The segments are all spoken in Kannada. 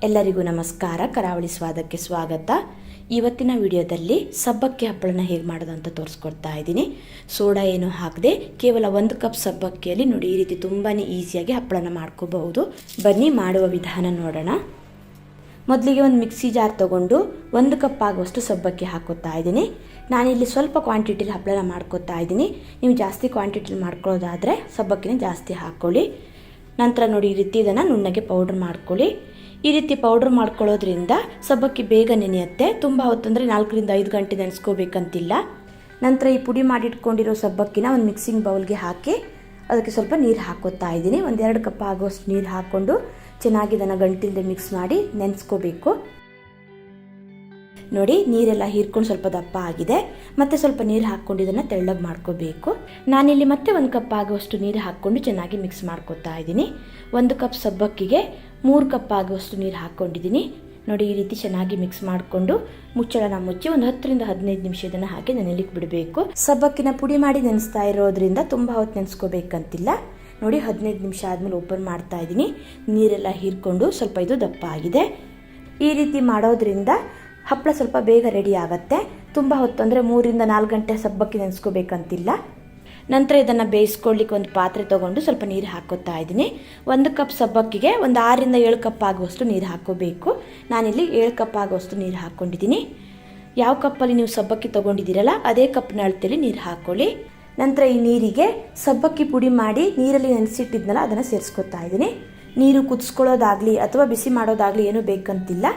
ಎಲ್ಲರಿಗೂ ನಮಸ್ಕಾರ. ಕರಾವಳಿ ಸ್ವಾದಕ್ಕೆ ಸ್ವಾಗತ. ಇವತ್ತಿನ ವಿಡಿಯೋದಲ್ಲಿ ಸಬ್ಬಕ್ಕಿ ಹಪ್ಪಳನ ಹೇಗೆ ಮಾಡೋದು ಅಂತ ತೋರಿಸ್ಕೊಡ್ತಾ ಇದ್ದೀನಿ. ಸೋಡಾ ಏನು ಹಾಕದೆ ಕೇವಲ 1 ಕಪ್ ಸಬ್ಬಕ್ಕಿಯಲ್ಲಿ ನೋಡಿ ಈ ರೀತಿ ತುಂಬಾ ಈಸಿಯಾಗಿ ಹಪ್ಪಳನ ಮಾಡ್ಕೋಬಹುದು. ಬನ್ನಿ ಮಾಡುವ ವಿಧಾನ ನೋಡೋಣ. ಮೊದಲಿಗೆ ಒಂದು ಮಿಕ್ಸಿ ಜಾರ್ ತೊಗೊಂಡು 1 ಕಪ್ ಆಗುವಷ್ಟು ಸಬ್ಬಕ್ಕಿ ಹಾಕೋತಾ ಇದ್ದೀನಿ. ನಾನಿಲ್ಲಿ ಸ್ವಲ್ಪ ಕ್ವಾಂಟಿಟಿಲಿ ಹಪ್ಪಳನ ಮಾಡ್ಕೋತಾ ಇದ್ದೀನಿ. ನೀವು ಜಾಸ್ತಿ ಕ್ವಾಂಟಿಟಿಲಿ ಮಾಡ್ಕೊಳ್ಳೋದಾದರೆ ಸಬ್ಬಕ್ಕಿನ ಜಾಸ್ತಿ ಹಾಕ್ಕೊಳ್ಳಿ. ನಂತರ ನೋಡಿ ಈ ರೀತಿ ಇದನ್ನು ನುಣ್ಣಗೆ ಪೌಡ್ರ್ ಮಾಡ್ಕೊಳ್ಳಿ. ಈ ರೀತಿ ಪೌಡ್ರ್ ಮಾಡ್ಕೊಳ್ಳೋದ್ರಿಂದ ಸಬ್ಬಕ್ಕಿ ಬೇಗ ನೆನೆಯುತ್ತೆ. ತುಂಬ ಹೊತ್ತಂದರೆ 4 ರಿಂದ 5 ಗಂಟೆ ನೆನೆಸ್ಕೋಬೇಕಂತಿಲ್ಲ. ನಂತರ ಈ ಪುಡಿ ಮಾಡಿಟ್ಕೊಂಡಿರೋ ಸಬ್ಬಕ್ಕಿನ ಒಂದು ಮಿಕ್ಸಿಂಗ್ ಬೌಲ್ಗೆ ಹಾಕಿ ಅದಕ್ಕೆ ಸ್ವಲ್ಪ ನೀರು ಹಾಕೋತಾ ಇದ್ದೀನಿ. 1-2 ಕಪ್ ಆಗೋಷ್ಟು ನೀರು ಹಾಕ್ಕೊಂಡು ಚೆನ್ನಾಗಿ ಇದನ್ನು ಗಂಟಿಲ್ಲದೆ ಮಿಕ್ಸ್ ಮಾಡಿ ನೆನೆಸ್ಕೋಬೇಕು. ನೋಡಿ ನೀರೆಲ್ಲ ಹೀರ್ಕೊಂಡು ಸ್ವಲ್ಪ ದಪ್ಪ ಆಗಿದೆ. ಮತ್ತೆ ಸ್ವಲ್ಪ ನೀರು ಹಾಕ್ಕೊಂಡು ಇದನ್ನು ತೆಳ್ಳಗೆ ಮಾಡ್ಕೋಬೇಕು. ನಾನಿಲ್ಲಿ ಮತ್ತೆ 1 ಕಪ್ ಆಗುವಷ್ಟು ನೀರು ಹಾಕ್ಕೊಂಡು ಚೆನ್ನಾಗಿ ಮಿಕ್ಸ್ ಮಾಡ್ಕೋತಾ ಇದ್ದೀನಿ. 1 ಕಪ್ ಸಬ್ಬಕ್ಕಿಗೆ 3 ಕಪ್ ಆಗುವಷ್ಟು ನೀರು ಹಾಕ್ಕೊಂಡಿದ್ದೀನಿ. ನೋಡಿ ಈ ರೀತಿ ಚೆನ್ನಾಗಿ ಮಿಕ್ಸ್ ಮಾಡಿಕೊಂಡು ಮುಚ್ಚಳನ ಮುಚ್ಚಿ ಒಂದು 10 ರಿಂದ 15 ನಿಮಿಷ ಇದನ್ನು ಹಾಕಿ ನೆನೆಲಿಕ್ಕೆ ಬಿಡಬೇಕು. ಸಬ್ಬಕ್ಕಿನ ಪುಡಿ ಮಾಡಿ ನೆನೆಸ್ತಾ ಇರೋದ್ರಿಂದ ತುಂಬ ಹೊತ್ತು ನೆನೆಸ್ಕೋಬೇಕಂತಿಲ್ಲ. ನೋಡಿ 15 ನಿಮಿಷ ಆದಮೇಲೆ ಓಪನ್ ಮಾಡ್ತಾ ಇದ್ದೀನಿ. ನೀರೆಲ್ಲ ಹೀರ್ಕೊಂಡು ಸ್ವಲ್ಪ ಇದು ದಪ್ಪ ಆಗಿದೆ. ಈ ರೀತಿ ಮಾಡೋದ್ರಿಂದ ಹಪ್ಪಳ ಸ್ವಲ್ಪ ಬೇಗ ರೆಡಿ ಆಗುತ್ತೆ. ತುಂಬ ಹೊತ್ತು ಅಂದರೆ 3 ರಿಂದ 4 ಗಂಟೆ ಸಬ್ಬಕ್ಕಿ ನೆನೆಸ್ಕೋಬೇಕಂತಿಲ್ಲ. ನಂತರ ಇದನ್ನು ಬೇಯಿಸ್ಕೊಳ್ಳಿಕ್ಕೆ ಒಂದು ಪಾತ್ರೆ ತೊಗೊಂಡು ಸ್ವಲ್ಪ ನೀರು ಹಾಕೋತಾ ಇದ್ದೀನಿ. 1 ಕಪ್ ಸಬ್ಬಕ್ಕಿಗೆ ಒಂದು 6 ರಿಂದ 7 ಕಪ್ ಆಗುವಷ್ಟು ನೀರು ಹಾಕೋಬೇಕು. ನಾನಿಲ್ಲಿ 7 ಕಪ್ ಆಗುವಷ್ಟು ನೀರು ಹಾಕ್ಕೊಂಡಿದ್ದೀನಿ. ಯಾವ ಕಪ್ಪಲ್ಲಿ ನೀವು ಸಬ್ಬಕ್ಕಿ ತೊಗೊಂಡಿದ್ದೀರಲ್ಲ ಅದೇ ಕಪ್ನ ಅಳತೆಯಲ್ಲಿ ನೀರು ಹಾಕ್ಕೊಳ್ಳಿ. ನಂತರ ಈ ನೀರಿಗೆ ಸಬ್ಬಕ್ಕಿ ಪುಡಿ ಮಾಡಿ ನೀರಲ್ಲಿ ನೆನೆಸಿಟ್ಟಿದ್ನಲ್ಲ ಅದನ್ನು ಸೇರಿಸ್ಕೊತಾ ಇದ್ದೀನಿ. ನೀರು ಕುದಿಸ್ಕೊಳ್ಳೋದಾಗಲಿ ಅಥವಾ ಬಿಸಿ ಮಾಡೋದಾಗಲಿ ಏನೂ ಬೇಕಂತಿಲ್ಲ.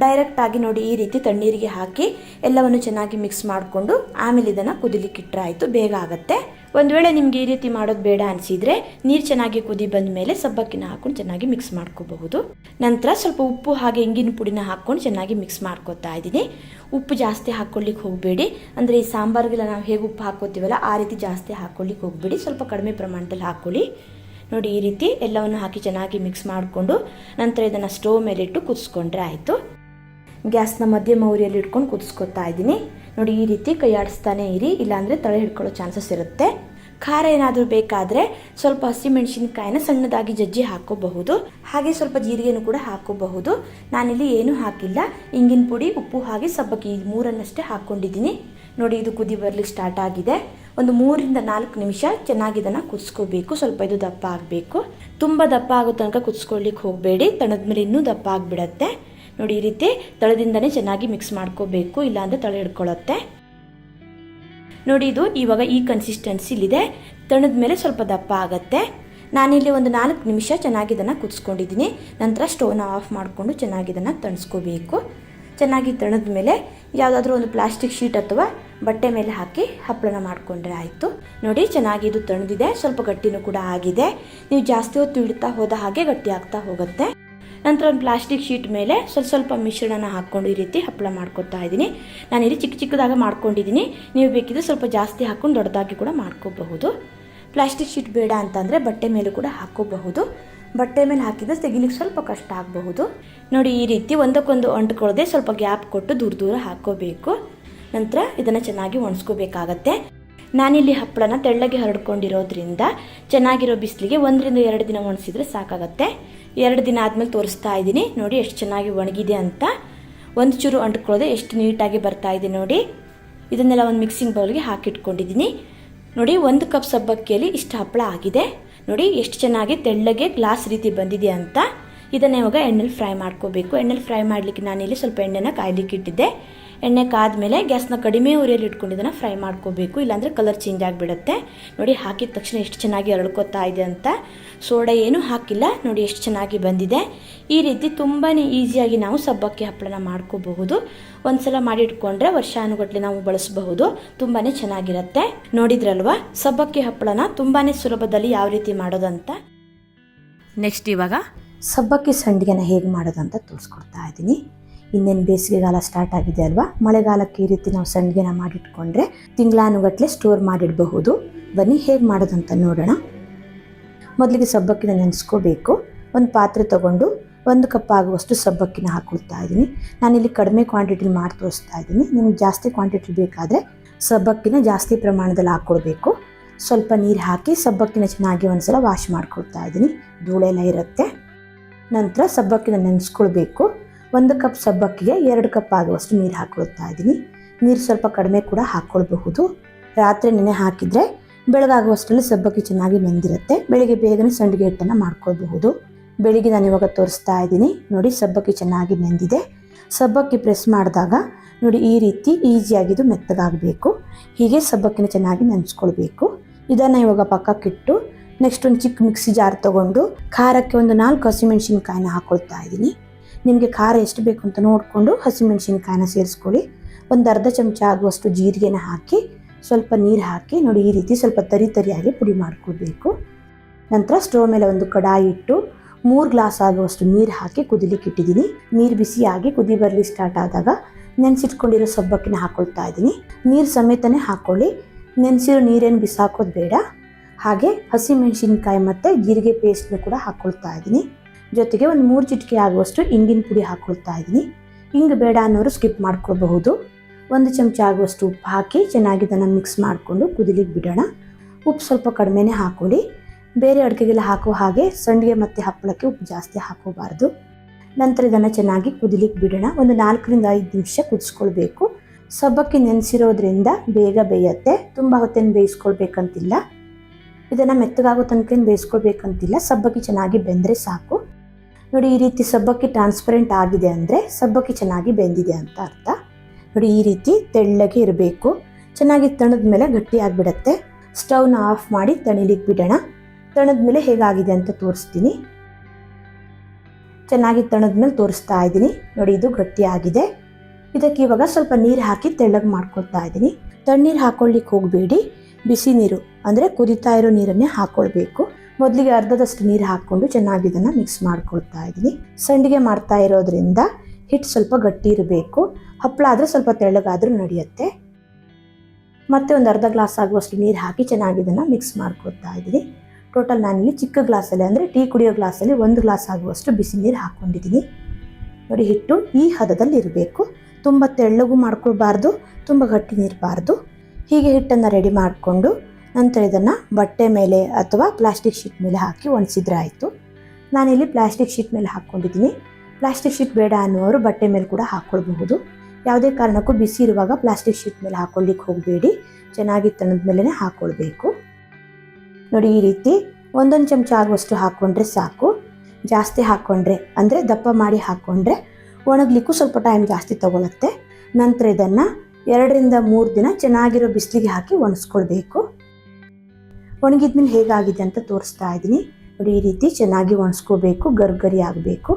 ಡೈರೆಕ್ಟಾಗಿ ನೋಡಿ ಈ ರೀತಿ ತಣ್ಣೀರಿಗೆ ಹಾಕಿ ಎಲ್ಲವನ್ನು ಚೆನ್ನಾಗಿ ಮಿಕ್ಸ್ ಮಾಡಿಕೊಂಡು ಆಮೇಲೆ ಇದನ್ನು ಕುದಿಲಿಕ್ಕೆ ಇಟ್ಟರೆ ಆಯಿತು, ಬೇಗ ಆಗುತ್ತೆ. ಒಂದು ವೇಳೆ ನಿಮಗೆ ಈ ರೀತಿ ಮಾಡೋದು ಬೇಡ ಅನಿಸಿದರೆ ನೀರು ಚೆನ್ನಾಗಿ ಕುದಿ ಬಂದ ಮೇಲೆ ಸಬ್ಬಕ್ಕಿನ ಹಾಕ್ಕೊಂಡು ಚೆನ್ನಾಗಿ ಮಿಕ್ಸ್ ಮಾಡ್ಕೋಬಹುದು. ನಂತರ ಸ್ವಲ್ಪ ಉಪ್ಪು ಹಾಗೆ ಇಂಗಿನ ಪುಡಿನ ಹಾಕ್ಕೊಂಡು ಚೆನ್ನಾಗಿ ಮಿಕ್ಸ್ ಮಾಡ್ಕೋತಾ ಇದ್ದೀನಿ. ಉಪ್ಪು ಜಾಸ್ತಿ ಹಾಕ್ಕೊಳ್ಳಿಕ್ಕೆ ಹೋಗಬೇಡಿ. ಅಂದರೆ ಈ ಸಾಂಬಾರಿಗೆಲ್ಲ ನಾವು ಹೇಗೆ ಉಪ್ಪು ಹಾಕೋತೀವಲ್ಲ ಆ ರೀತಿ ಜಾಸ್ತಿ ಹಾಕ್ಕೊಳ್ಳಿಕ್ಕೆ ಹೋಗಬೇಡಿ. ಸ್ವಲ್ಪ ಕಡಿಮೆ ಪ್ರಮಾಣದಲ್ಲಿ ಹಾಕ್ಕೊಳ್ಳಿ. ನೋಡಿ ಈ ರೀತಿ ಎಲ್ಲವನ್ನು ಹಾಕಿ ಚೆನ್ನಾಗಿ ಮಿಕ್ಸ್ ಮಾಡಿಕೊಂಡು ನಂತರ ಇದನ್ನು ಸ್ಟೋವ್ ಮೇಲೆ ಇಟ್ಟು ಕುದಿಸ್ಕೊಂಡ್ರೆ ಆಯಿತು. ಗ್ಯಾಸ್ನ ಮಧ್ಯಮ ಉರಿಯಲ್ಲಿ ಇಟ್ಕೊಂಡು ಕುದಿಸ್ಕೊತಾ ಇದ್ದೀನಿ. ನೋಡಿ ಈ ರೀತಿ ಕೈ ಆಡಿಸ್ತಾನೆ ಇರಿ, ಇಲ್ಲಾಂದರೆ ತಲೆ ಹಿಡ್ಕೊಳ್ಳೋ ಚಾನ್ಸಸ್ ಇರುತ್ತೆ. ಖಾರ ಏನಾದರೂ ಬೇಕಾದರೆ ಸ್ವಲ್ಪ ಹಸಿಮೆಣಸಿನಕಾಯಿನ ಸಣ್ಣದಾಗಿ ಜಜ್ಜಿ ಹಾಕೋಬಹುದು. ಹಾಗೆ ಸ್ವಲ್ಪ ಜೀರಿಗೆನೂ ಕೂಡ ಹಾಕೋಬಹುದು. ನಾನಿಲ್ಲಿ ಏನೂ ಹಾಕಿಲ್ಲ. ಇಂಗಿನ ಪುಡಿ, ಉಪ್ಪು ಹಾಗೆ ಸಬ್ಬಕ್ಕಿ ಈ 3ಅನ್ನಷ್ಟೇ ಹಾಕ್ಕೊಂಡಿದ್ದೀನಿ. ನೋಡಿ ಇದು ಕುದಿ ಬರಲಿಕ್ಕೆ ಸ್ಟಾರ್ಟ್ ಆಗಿದೆ. ಒಂದು 3 ರಿಂದ 4 ನಿಮಿಷ ಚೆನ್ನಾಗಿ ಇದನ್ನು ಕುದಿಸ್ಕೋಬೇಕು. ಸ್ವಲ್ಪ ಇದು ದಪ್ಪ ಆಗಬೇಕು. ತುಂಬ ದಪ್ಪ ಆಗೋ ತನಕ ಕುದಿಸ್ಕೊಳ್ಳಿಕ್ಕೆ ಹೋಗಬೇಡಿ. ತಣದ ಮೇಲೆ ಇನ್ನೂ ದಪ್ಪ ಆಗಿಬಿಡತ್ತೆ. ನೋಡಿ ಈ ರೀತಿ ತಳದಿಂದನೇ ಚೆನ್ನಾಗಿ ಮಿಕ್ಸ್ ಮಾಡ್ಕೋಬೇಕು, ಇಲ್ಲಾಂದರೆ ತಳ ಹಿಡ್ಕೊಳ್ಳುತ್ತೆ. ನೋಡಿ ಇದು ಇವಾಗ ಈ ಕನ್ಸಿಸ್ಟೆನ್ಸಿಲಿದೆ. ತಣದ ಮೇಲೆ ಸ್ವಲ್ಪ ದಪ್ಪ ಆಗುತ್ತೆ. ನಾನಿಲ್ಲಿ ಒಂದು 4 ನಿಮಿಷ ಚೆನ್ನಾಗಿ ಇದನ್ನು ಕುದಿಸ್ಕೊಂಡಿದ್ದೀನಿ. ನಂತರ ಸ್ಟೋವ್ನ ಆಫ್ ಮಾಡಿಕೊಂಡು ಚೆನ್ನಾಗಿ ಇದನ್ನು ತಣಿಸ್ಕೋಬೇಕು. ಚೆನ್ನಾಗಿ ತಣದ ಮೇಲೆ ಯಾವುದಾದ್ರೂ ಒಂದು ಪ್ಲಾಸ್ಟಿಕ್ ಶೀಟ್ ಅಥವಾ ಬಟ್ಟೆ ಮೇಲೆ ಹಾಕಿ ಹಪ್ಪಳನ ಮಾಡಿಕೊಂಡ್ರೆ ಆಯಿತು. ನೋಡಿ ಚೆನ್ನಾಗಿ ಇದು ತಣದಿದೆ, ಸ್ವಲ್ಪ ಗಟ್ಟಿನೂ ಕೂಡ ಆಗಿದೆ. ನೀವು ಜಾಸ್ತಿ ಹೊತ್ತು ಇಡ್ತಾ ಹೋದ ಹಾಗೆ ಗಟ್ಟಿ ಆಗ್ತಾ ಹೋಗುತ್ತೆ. ನಂತರ ಒಂದು ಪ್ಲಾಸ್ಟಿಕ್ ಶೀಟ್ ಮೇಲೆ ಸ್ವಲ್ಪ ಮಿಶ್ರಣನ ಹಾಕ್ಕೊಂಡು ಈ ರೀತಿ ಹಪ್ಪಳ ಮಾಡ್ಕೊತಾ ಇದ್ದೀನಿ. ನಾನಿಲ್ಲಿ ಚಿಕ್ಕ ಚಿಕ್ಕದಾಗಿ ಮಾಡ್ಕೊಂಡಿದ್ದೀನಿ. ನೀವು ಬೇಕಿದ್ರೆ ಸ್ವಲ್ಪ ಜಾಸ್ತಿ ಹಾಕ್ಕೊಂಡು ದೊಡ್ಡದಾಗಿ ಕೂಡ ಮಾಡ್ಕೋಬಹುದು. ಪ್ಲಾಸ್ಟಿಕ್ ಶೀಟ್ ಬೇಡ ಅಂತಂದರೆ ಬಟ್ಟೆ ಮೇಲೂ ಕೂಡ ಹಾಕೋಬಹುದು. ಬಟ್ಟೆ ಮೇಲೆ ಹಾಕಿದ್ರೆ ತೆಗಿಲಿಕ್ಕೆ ಸ್ವಲ್ಪ ಕಷ್ಟ ಆಗಬಹುದು. ನೋಡಿ ಈ ರೀತಿ ಒಂದಕ್ಕೊಂದು ಅಂಟ್ಕೊಳ್ಳದೆ ಸ್ವಲ್ಪ ಗ್ಯಾಪ್ ಕೊಟ್ಟು ದೂರ ಹಾಕೋಬೇಕು. ನಂತರ ಇದನ್ನು ಚೆನ್ನಾಗಿ ಒಣಸ್ಕೋಬೇಕಾಗತ್ತೆ. ನಾನಿಲ್ಲಿ ಹಪ್ಪಳನ ತೆಳ್ಳಗೆ ಹರಡ್ಕೊಂಡಿರೋದ್ರಿಂದ ಚೆನ್ನಾಗಿರೋ ಬಿಸಿಲಿಗೆ 1 ರಿಂದ 2 ದಿನ ಒಣಸಿದ್ರೆ ಸಾಕಾಗತ್ತೆ. 2 ದಿನ ಆದಮೇಲೆ ತೋರಿಸ್ತಾ ಇದ್ದೀನಿ. ನೋಡಿ ಎಷ್ಟು ಚೆನ್ನಾಗಿ ಒಣಗಿದೆ ಅಂತ. ಒಂದು ಚೂರು ಅಂಟ್ಕೊಳ್ಳೋದೆ ಎಷ್ಟು ನೀಟಾಗಿ ಬರ್ತಾ ಇದೆ ನೋಡಿ. ಇದನ್ನೆಲ್ಲ ಒಂದು ಮಿಕ್ಸಿಂಗ್ ಬೌಲ್ಗೆ ಹಾಕಿಟ್ಕೊಂಡಿದ್ದೀನಿ. ನೋಡಿ 1 ಕಪ್ ಸಬ್ಬಕ್ಕಿಯಲ್ಲಿ ಇಷ್ಟು ಹಪ್ಪಳ ಆಗಿದೆ. ನೋಡಿ ಎಷ್ಟು ಚೆನ್ನಾಗಿ ತೆಳ್ಳಗೆ ಗ್ಲಾಸ್ ರೀತಿ ಬಂದಿದೆ ಅಂತ. ಇದನ್ನು ಇವಾಗ ಎಣ್ಣೆಲಿ ಫ್ರೈ ಮಾಡ್ಕೋಬೇಕು. ಎಣ್ಣೆಲಿ ಫ್ರೈ ಮಾಡಲಿಕ್ಕೆ ನಾನಿಲ್ಲಿ ಸ್ವಲ್ಪ ಎಣ್ಣೆನ ಕಾಯ್ಲಿಕ್ಕೆ ಇಟ್ಟಿದ್ದೆ. ಎಣ್ಣೆ ಕಾದ್ಮೇಲೆ ಗ್ಯಾಸ್ನ ಕಡಿಮೆ ಉರಿಯಲ್ಲಿ ಇಟ್ಕೊಂಡು ಇದನ್ನು ಫ್ರೈ ಮಾಡ್ಕೋಬೇಕು, ಇಲ್ಲಾಂದರೆ ಕಲರ್ ಚೇಂಜ್ ಆಗಿಬಿಡುತ್ತೆ. ನೋಡಿ ಹಾಕಿದ ತಕ್ಷಣ ಎಷ್ಟು ಚೆನ್ನಾಗಿ ಹರಡ್ಕೋತಾ ಇದೆ ಅಂತ. ಸೋಡಾ ಏನೂ ಹಾಕಿಲ್ಲ. ನೋಡಿ ಎಷ್ಟು ಚೆನ್ನಾಗಿ ಬಂದಿದೆ. ಈ ರೀತಿ ತುಂಬಾ ಈಸಿಯಾಗಿ ನಾವು ಸಬ್ಬಕ್ಕಿ ಹಪ್ಪಳನ ಮಾಡ್ಕೋಬಹುದು. ಒಂದ್ಸಲ ಮಾಡಿ ಇಟ್ಕೊಂಡ್ರೆ ವರ್ಷಾನುಗಟ್ಟಲೆ ನಾವು ಬಳಸಬಹುದು. ತುಂಬಾ ಚೆನ್ನಾಗಿರುತ್ತೆ. ನೋಡಿದ್ರಲ್ವಾ ಸಬ್ಬಕ್ಕಿ ಹಪ್ಪಳನ ತುಂಬಾ ಸುಲಭದಲ್ಲಿ ಯಾವ ರೀತಿ ಮಾಡೋದಂತ. ನೆಕ್ಸ್ಟ್ ಇವಾಗ ಸಬ್ಬಕ್ಕಿ ಸಂಡಿಗೆನ ಹೇಗೆ ಮಾಡೋದಂತ ತೋರಿಸ್ಕೊಡ್ತಾ ಇದ್ದೀನಿ. ಇನ್ನೇನು ಬೇಸಿಗೆಗಾಲ ಸ್ಟಾರ್ಟ್ ಆಗಿದೆ ಅಲ್ವಾ. ಮಳೆಗಾಲಕ್ಕೆ ಈ ರೀತಿ ನಾವು ಸಂಡಿಗೆನ ಮಾಡಿಟ್ಕೊಂಡ್ರೆ ತಿಂಗಳಾನುಗಟ್ಟಲೆ ಸ್ಟೋರ್ ಮಾಡಿಡಬಹುದು. ಬನ್ನಿ ಹೇಗೆ ಮಾಡೋದಂತ ನೋಡೋಣ. ಮೊದಲಿಗೆ ಸಬ್ಬಕ್ಕಿನ ನೆನೆಸ್ಕೋಬೇಕು. ಒಂದು ಪಾತ್ರೆ ತೊಗೊಂಡು 1 ಕಪ್ ಆಗುವಷ್ಟು ಸಬ್ಬಕ್ಕಿನ ಹಾಕ್ಕೊಳ್ತಾ ಇದ್ದೀನಿ. ನಾನಿಲ್ಲಿ ಕಡಿಮೆ ಕ್ವಾಂಟಿಟಿಲಿ ಮಾಡಿ ತೋರಿಸ್ತಾ ಇದ್ದೀನಿ. ನಿಮ್ಗೆ ಜಾಸ್ತಿ ಕ್ವಾಂಟಿಟಿ ಬೇಕಾದರೆ ಸಬ್ಬಕ್ಕಿನ ಜಾಸ್ತಿ ಪ್ರಮಾಣದಲ್ಲಿ ಹಾಕ್ಕೊಳ್ಬೇಕು. ಸ್ವಲ್ಪ ನೀರು ಹಾಕಿ ಸಬ್ಬಕ್ಕಿನ ಚೆನ್ನಾಗಿ ಒಂದ್ಸಲ ವಾಶ್ ಮಾಡ್ಕೊಳ್ತಾ ಇದ್ದೀನಿ. ಧೂಳೆಲ್ಲ ಇರುತ್ತೆ. ನಂತರ ಸಬ್ಬಕ್ಕಿನ ನೆನೆಸ್ಕೊಳ್ಬೇಕು. 1 ಕಪ್ ಸಬ್ಬಕ್ಕಿಗೆ 2 ಕಪ್ ಆಗುವಷ್ಟು ನೀರು ಹಾಕ್ಕೊಳ್ತಾ ಇದ್ದೀನಿ. ನೀರು ಸ್ವಲ್ಪ ಕಡಿಮೆ ಕೂಡ ಹಾಕ್ಕೊಳ್ಬಹುದು. ರಾತ್ರಿ ನೆನೆ ಹಾಕಿದರೆ ಬೆಳಗಾಗುವಷ್ಟರಲ್ಲಿ ಸಬ್ಬಕ್ಕಿ ಚೆನ್ನಾಗಿ ನೆಂದಿರುತ್ತೆ. ಬೆಳಿಗ್ಗೆ ಬೇಗನೆ ಸಂಡಿಗೆ ಹಿಟ್ಟನ್ನು ಮಾಡ್ಕೊಳ್ಬಹುದು. ಬೆಳಿಗ್ಗೆ ನಾನು ಇವಾಗ ತೋರಿಸ್ತಾ ಇದ್ದೀನಿ. ನೋಡಿ, ಸಬ್ಬಕ್ಕಿ ಚೆನ್ನಾಗಿ ನೆಂದಿದೆ. ಸಬ್ಬಕ್ಕಿ ಪ್ರೆಸ್ ಮಾಡಿದಾಗ ನೋಡಿ ಈ ರೀತಿ ಈಸಿಯಾಗಿದ್ದು ಮೆತ್ತಗಾಗಬೇಕು. ಹೀಗೆ ಸಬ್ಬಕ್ಕಿನ ಚೆನ್ನಾಗಿ ನೆನೆಸ್ಕೊಳ್ಬೇಕು. ಇದನ್ನು ಇವಾಗ ಪಕ್ಕಕ್ಕಿಟ್ಟು ನೆಕ್ಸ್ಟ್ ಒಂದು ಚಿಕ್ಕ ಮಿಕ್ಸಿ ಜಾರ್ ತೊಗೊಂಡು ಖಾರಕ್ಕೆ ಒಂದು 4 ಹಸಿಮೆಣಸಿನ್ಕಾಯಿನ ಹಾಕ್ಕೊಳ್ತಾ ಇದ್ದೀನಿ. ನಿಮಗೆ ಖಾರ ಎಷ್ಟು ಬೇಕು ಅಂತ ನೋಡಿಕೊಂಡು ಹಸಿಮೆಣಸಿನ್ಕಾಯಿನ ಸೇರಿಸ್ಕೊಳ್ಳಿ. ಒಂದು ಅರ್ಧ ಚಮಚ ಆಗುವಷ್ಟು ಜೀರಿಗೆನ ಹಾಕಿ ಸ್ವಲ್ಪ ನೀರು ಹಾಕಿ ನೋಡಿ ಈ ರೀತಿ ಸ್ವಲ್ಪ ತರಿಯಾಗಿ ಪುಡಿ ಮಾಡ್ಕೊಳ್ಬೇಕು. ನಂತರ ಸ್ಟವ್ ಮೇಲೆ ಒಂದು ಕಡಾಯಿ ಇಟ್ಟು 3 ಗ್ಲಾಸ್ ಆಗುವಷ್ಟು ನೀರು ಹಾಕಿ ಕುದಿಲಿಕ್ಕೆ ಇಟ್ಟಿದ್ದೀನಿ. ನೀರು ಬಿಸಿಯಾಗಿ ಕುದಿ ಬರಲಿ ಸ್ಟಾರ್ಟ್ ಆದಾಗ ನೆನೆಸಿಟ್ಕೊಂಡಿರೋ ಸಬ್ಬಕ್ಕಿನ ಹಾಕ್ಕೊಳ್ತಾ ಇದ್ದೀನಿ. ನೀರು ಸಮೇತನೇ ಹಾಕ್ಕೊಳ್ಳಿ. ನೆನೆಸಿರೋ ನೀರೇನು ಬಿಸಾಕೋದು ಬೇಡ. ಹಾಗೆ ಹಸಿಮೆಣಸಿನ್ಕಾಯಿ ಮತ್ತು ಜೀರಿಗೆ ಪೇಸ್ಟ್ನ ಕೂಡ ಹಾಕ್ಕೊಳ್ತಾ ಇದ್ದೀನಿ. ಜೊತೆಗೆ ಒಂದು 3 ಚಿಟಿಕೆ ಆಗುವಷ್ಟು ಇಂಗಿನ ಪುಡಿ ಹಾಕ್ಕೊಳ್ತಾ ಇದ್ದೀನಿ. ಹಿಂಗೆ ಬೇಡ ಅನ್ನೋರು ಸ್ಕಿಪ್ ಮಾಡ್ಕೊಳ್ಬಹುದು. 1 ಚಮಚ ಆಗುವಷ್ಟು ಉಪ್ಪು ಹಾಕಿ ಚೆನ್ನಾಗಿ ಇದನ್ನು ಮಿಕ್ಸ್ ಮಾಡಿಕೊಂಡು ಕುದಿಲಿಕ್ಕೆ ಬಿಡೋಣ. ಉಪ್ಪು ಸ್ವಲ್ಪ ಕಡಿಮೆನೇ ಹಾಕ್ಕೊಳ್ಳಿ. ಬೇರೆ ಅಡುಗೆಗೆಲ್ಲ ಹಾಕೋ ಹಾಗೆ ಸಂಡಿಗೆ ಮತ್ತು ಹಪ್ಪಳಕ್ಕೆ ಉಪ್ಪು ಜಾಸ್ತಿ ಹಾಕೋಬಾರ್ದು. ನಂತರ ಇದನ್ನು ಚೆನ್ನಾಗಿ ಕುದಿಲಿಕ್ಕೆ ಬಿಡೋಣ. ಒಂದು 4 ರಿಂದ 5 ನಿಮಿಷ ಕುದಿಸ್ಕೊಳ್ಬೇಕು. ಸಬ್ಬಕ್ಕಿ ನೆನೆಸಿರೋದ್ರಿಂದ ಬೇಗ ಬೇಯುತ್ತೆ. ತುಂಬ ಹೊತ್ತೇನು ಬೇಯಿಸ್ಕೊಳ್ಬೇಕಂತಿಲ್ಲ. ಇದನ್ನು ಮೆತ್ತಗಾಗೋ ತನಕ ಬೇಯಿಸ್ಕೊಳ್ಬೇಕಂತಿಲ್ಲ. ಸಬ್ಬಕ್ಕಿ ಚೆನ್ನಾಗಿ ಬೆಂದರೆ ಸಾಕು. ನೋಡಿ, ಈ ರೀತಿ ಸಬ್ಬಕ್ಕಿ ಟ್ರಾನ್ಸ್ಪರೆಂಟ್ ಆಗಿದೆ ಅಂದರೆ ಸಬ್ಬಕ್ಕಿ ಚೆನ್ನಾಗಿ ಬೆಂದಿದೆ ಅಂತ ಅರ್ಥ. ನೋಡಿ, ಈ ರೀತಿ ತೆಳ್ಳಗೆ ಇರಬೇಕು. ಚೆನ್ನಾಗಿ ತಣದ ಮೇಲೆ ಗಟ್ಟಿ ಆಗಿಬಿಡತ್ತೆ. ಸ್ಟವ್ನ ಆಫ್ ಮಾಡಿ ತಣಿಲಿಕ್ಕೆ ಬಿಡೋಣ. ತಣದ ಮೇಲೆ ಹೇಗಾಗಿದೆ ಅಂತ ತೋರಿಸ್ತೀನಿ. ಚೆನ್ನಾಗಿ ತಣದ ಮೇಲೆ ತೋರಿಸ್ತಾ ಇದ್ದೀನಿ. ನೋಡಿ, ಇದು ಗಟ್ಟಿ ಆಗಿದೆ. ಇದಕ್ಕೆ ಇವಾಗ ಸ್ವಲ್ಪ ನೀರು ಹಾಕಿ ತೆಳ್ಳಗೆ ಮಾಡ್ಕೊಳ್ತಾ ಇದ್ದೀನಿ. ತಣ್ಣೀರು ಹಾಕ್ಕೊಳ್ಳಿಕ್ಕೆ ಹೋಗಬೇಡಿ. ಬಿಸಿ ನೀರು ಅಂದರೆ ಕುದಿತಾ ಇರೋ ನೀರನ್ನೇ ಹಾಕ್ಕೊಳ್ಬೇಕು. ಮೊದಲಿಗೆ ಅರ್ಧದಷ್ಟು ನೀರು ಹಾಕ್ಕೊಂಡು ಚೆನ್ನಾಗಿ ಇದನ್ನು ಮಿಕ್ಸ್ ಮಾಡ್ಕೊಳ್ತಾ ಇದ್ದೀನಿ. ಸಂಡಿಗೆ ಮಾಡ್ತಾ ಇರೋದ್ರಿಂದ ಹಿಟ್ಟು ಸ್ವಲ್ಪ ಗಟ್ಟಿ ಇರಬೇಕು. ಹಪ್ಪಳ ಆದರೆ ಸ್ವಲ್ಪ ತೆಳ್ಳಗಾದರೂ ನಡೆಯುತ್ತೆ. ಮತ್ತೆ ಒಂದು ಅರ್ಧ ಗ್ಲಾಸ್ ಆಗುವಷ್ಟು ನೀರು ಹಾಕಿ ಚೆನ್ನಾಗಿ ಇದನ್ನು ಮಿಕ್ಸ್ ಮಾಡ್ಕೊಳ್ತಾ ಇದ್ದೀನಿ. ಟೋಟಲ್ ನಾನಿಲ್ಲಿ ಚಿಕ್ಕ ಗ್ಲಾಸಲ್ಲಿ ಅಂದರೆ ಟೀ ಕುಡಿಯೋ ಗ್ಲಾಸಲ್ಲಿ 1 ಗ್ಲಾಸ್ ಆಗುವಷ್ಟು ಬಿಸಿ ನೀರು ಹಾಕ್ಕೊಂಡಿದ್ದೀನಿ. ನೋಡಿ, ಹಿಟ್ಟು ಈ ಹದದಲ್ಲಿ ಇರಬೇಕು. ತುಂಬ ತೆಳ್ಳಗೂ ಮಾಡ್ಕೊಳ್ಬಾರ್ದು, ತುಂಬ ಗಟ್ಟಿನೂ ಇರಬಾರ್ದು. ಹೀಗೆ ಹಿಟ್ಟನ್ನು ರೆಡಿ ಮಾಡಿಕೊಂಡು ನಂತರ ಇದನ್ನು ಬಟ್ಟೆ ಮೇಲೆ ಅಥವಾ ಪ್ಲಾಸ್ಟಿಕ್ ಶೀಟ್ ಮೇಲೆ ಹಾಕಿ ಒಣಸಿದ್ರೆ ಆಯಿತು. ನಾನಿಲ್ಲಿ ಪ್ಲಾಸ್ಟಿಕ್ ಶೀಟ್ ಮೇಲೆ ಹಾಕ್ಕೊಂಡಿದ್ದೀನಿ. ಪ್ಲಾಸ್ಟಿಕ್ ಶೀಟ್ ಬೇಡ ಅನ್ನುವರು ಬಟ್ಟೆ ಮೇಲೆ ಕೂಡ ಹಾಕ್ಕೊಳ್ಬಹುದು. ಯಾವುದೇ ಕಾರಣಕ್ಕೂ ಬಿಸಿ ಇರುವಾಗ ಪ್ಲಾಸ್ಟಿಕ್ ಶೀಟ್ ಮೇಲೆ ಹಾಕ್ಕೊಳ್ಳಿಕ್ಕೆ ಹೋಗಬೇಡಿ. ಚೆನ್ನಾಗಿ ತಣ್ಣದ ಮೇಲೇ ಹಾಕ್ಕೊಳ್ಬೇಕು. ನೋಡಿ, ಈ ರೀತಿ 1 ಚಮಚ ಆಗುವಷ್ಟು ಹಾಕ್ಕೊಂಡ್ರೆ ಸಾಕು. ಜಾಸ್ತಿ ಹಾಕ್ಕೊಂಡ್ರೆ ಅಂದರೆ ದಪ್ಪ ಮಾಡಿ ಹಾಕ್ಕೊಂಡ್ರೆ ಒಣಗಲಿಕ್ಕೂ ಸ್ವಲ್ಪ ಟೈಮ್ ಜಾಸ್ತಿ ತಗೊಳುತ್ತೆ. ನಂತರ ಇದನ್ನು 2 ರಿಂದ 3 ದಿನ ಚೆನ್ನಾಗಿರೋ ಬಿಸಿಲಿಗೆ ಹಾಕಿ ಒಣಸ್ಕೊಳ್ಬೇಕು. ಒಣಗಿದ್ಮೇಲೆ ಹೇಗಾಗಿದೆ ಅಂತ ತೋರಿಸ್ತಾ ಇದ್ದೀನಿ. ನೋಡಿ, ಈ ರೀತಿ ಚೆನ್ನಾಗಿ ಒಣಸ್ಕೋಬೇಕು. ಗರ್ಗರಿ ಆಗಬೇಕು.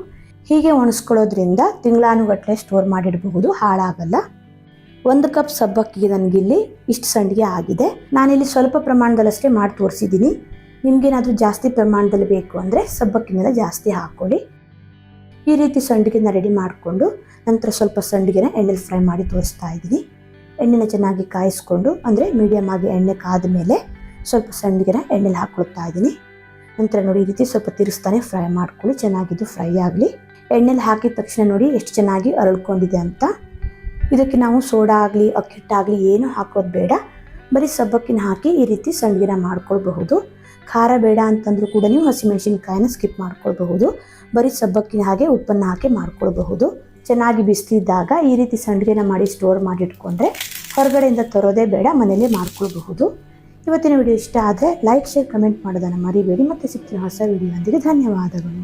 ಹೀಗೆ ಒಣಸ್ಕೊಳ್ಳೋದ್ರಿಂದ ತಿಂಗಳಾನುಗಟ್ಟಲೆ ಸ್ಟೋರ್ ಮಾಡಿಡಬಹುದು, ಹಾಳಾಗಲ್ಲ. 1 ಕಪ್ ಸಬ್ಬಕ್ಕಿಗೆ ನನಗಿಲ್ಲಿ ಇಷ್ಟು ಸಂಡಿಗೆ ಆಗಿದೆ. ನಾನಿಲ್ಲಿ ಸ್ವಲ್ಪ ಪ್ರಮಾಣದಲ್ಲಷ್ಟೇ ಮಾಡಿ ತೋರಿಸಿದ್ದೀನಿ. ನಿಮಗೇನಾದರೂ ಜಾಸ್ತಿ ಪ್ರಮಾಣದಲ್ಲಿ ಬೇಕು ಅಂದರೆ ಸಬ್ಬಕ್ಕಿನೆಲ್ಲ ಜಾಸ್ತಿ ಹಾಕ್ಕೊಳ್ಳಿ. ಈ ರೀತಿ ಸಂಡಿಗೆನ ರೆಡಿ ಮಾಡಿಕೊಂಡು ನಂತರ ಸ್ವಲ್ಪ ಸಂಡಿಗೆನ ಎಣ್ಣೆಲಿ ಫ್ರೈ ಮಾಡಿ ತೋರಿಸ್ತಾ ಇದ್ದೀನಿ. ಎಣ್ಣೆನ ಚೆನ್ನಾಗಿ ಕಾಯಿಸ್ಕೊಂಡು ಅಂದರೆ ಮೀಡಿಯಮ್ ಆಗಿ ಎಣ್ಣೆ ಕಾದ ಮೇಲೆ ಸ್ವಲ್ಪ ಸಂಡಿಗೆನ ಎಣ್ಣೆಲಿ ಹಾಕ್ಕೊಳ್ತಾ ಇದ್ದೀನಿ. ನಂತರ ನೋಡಿ, ಈ ರೀತಿ ಸ್ವಲ್ಪ ತಿರುಗಿಸ್ತಾನೆ ಫ್ರೈ ಮಾಡ್ಕೊಳ್ಳಿ. ಚೆನ್ನಾಗಿದ್ದು ಫ್ರೈ ಆಗಲಿ. ಎಣ್ಣೆಲಿ ಹಾಕಿದ ತಕ್ಷಣ ನೋಡಿ ಎಷ್ಟು ಚೆನ್ನಾಗಿ ಅರಳ್ಕೊಂಡಿದೆ ಅಂತ. ಇದಕ್ಕೆ ನಾವು ಸೋಡಾ ಆಗಲಿ ಅಕ್ಕಿ ಹಿಟ್ಟಾಗಲಿ ಏನೂ ಹಾಕೋದು ಬೇಡ. ಬರೀ ಸಬ್ಬಕ್ಕಿನ ಹಾಕಿ ಈ ರೀತಿ ಸಂಡಿಗೆನ ಮಾಡ್ಕೊಳ್ಬಹುದು. ಖಾರ ಬೇಡ ಅಂತಂದ್ರೂ ಕೂಡ ನೀವು ಹಸಿಮೆಣಸಿನ್ಕಾಯಿನ ಸ್ಕಿಪ್ ಮಾಡ್ಕೊಳ್ಬಹುದು. ಬರೀ ಸಬ್ಬಕ್ಕಿನ ಹಾಗೆ ಉಪ್ಪನ್ನು ಹಾಕಿ ಮಾಡ್ಕೊಳ್ಬಹುದು. ಚೆನ್ನಾಗಿ ಬಿಸಿಲಿದ್ದಾಗ ಈ ರೀತಿ ಸಂಡಿಗೆನ ಮಾಡಿ ಸ್ಟೋರ್ ಮಾಡಿಟ್ಕೊಂಡ್ರೆ ಹೊರಗಡೆಯಿಂದ ತರೋದೇ ಬೇಡ, ಮನೇಲೇ ಮಾಡ್ಕೊಳ್ಬಹುದು. ಇವತ್ತಿನ ವಿಡಿಯೋ ಇಷ್ಟ ಆದರೆ ಲೈಕ್, ಶೇರ್, ಕಮೆಂಟ್ ಮಾಡೋದನ್ನು ಮರಿಬೇಡಿ. ಮತ್ತೆ ಸಿಗ್ತೀನಿ ಹೊಸ ವಿಡಿಯೋದೊಂದಿಗೆ. ಧನ್ಯವಾದಗಳು.